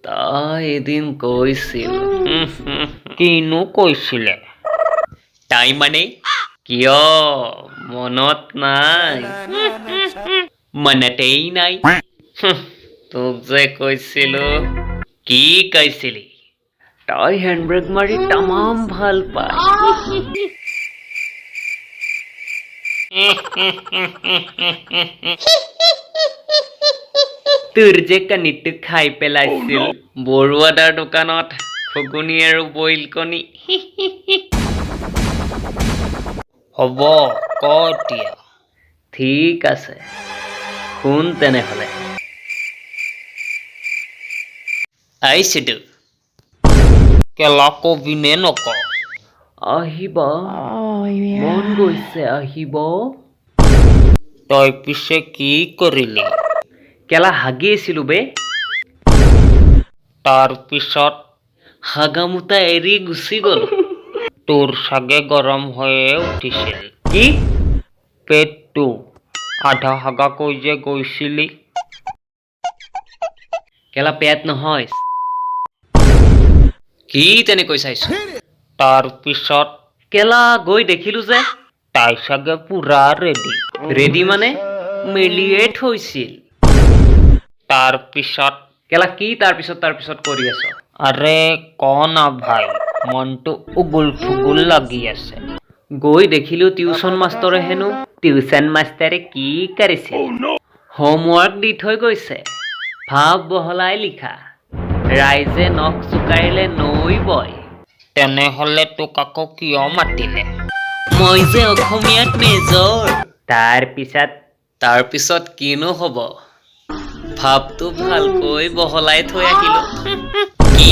তাই এদিন কৈছিল কিনো কৈছিলে তাই মানে কিয় মনত নাই মনতেই নাই তোক যে কৈছিলো কি কৈছিলি তাই হেণ্ডব্ৰেক মাৰি তামাম ভাল পায় তোৰ যে কণীটো খাই পেলাইছিল বৰুৱাদাৰ দোকানত ঘুগুনি আৰু বইল কণী হ'ব ক এতিয়া ঠিক আছে শুন তেনেহ'লে আহিছিতো কেলা কবিনে নক আহিব মন গৈছে আহিব তই পিছে কি কৰিলি কেলা হাগি আছিলো বে তাৰ পিছত হাগামোতা এৰি গুচি গ'ল তোৰ চাগে গৰম হৈয়ে উঠিছিল কি পেটটো আধা হাগা কৈ যে গৈছিলি কেলা পেট নহয় কি তেনেকৈ চাইছো তাৰ পিছত কেলা গৈ দেখিলো যে তাই চাগে পুৰা ৰেডি মানে মেলিয়ে থৈছিল তাৰ পিছত কেলা কি তাৰ পিছত কৰি আছ আৰে ক না ভাই মনটো উগুল ফুগুল লাগি আছে গৈ দেখিলো টিউচন মাষ্টৰে হেনো টিউচন মাষ্টৰে কি কৰিছে হোমৱৰ্ক দি থৈ গৈছে ভাৱ বহলাই লিখা ৰাইজে নখ চুকাৰিলে নৈ বয় তেনেহ'লে তোক আকৌ কিয় মাতিলে মই যে অসমীয়াত মেজৰ তাৰ পিছত কিনো হ'ব ভাৱটো ভালকৈ বহলাই থৈ আহিলো কি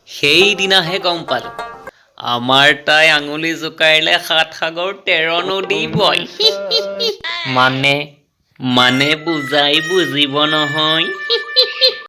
সেইদিনাহে গম পালো আমাৰ তাই আঙুলি জোকাৰিলে ৭ সাগৰ ১৩ নদী বয় মানে বুজাই বুজিব নহয়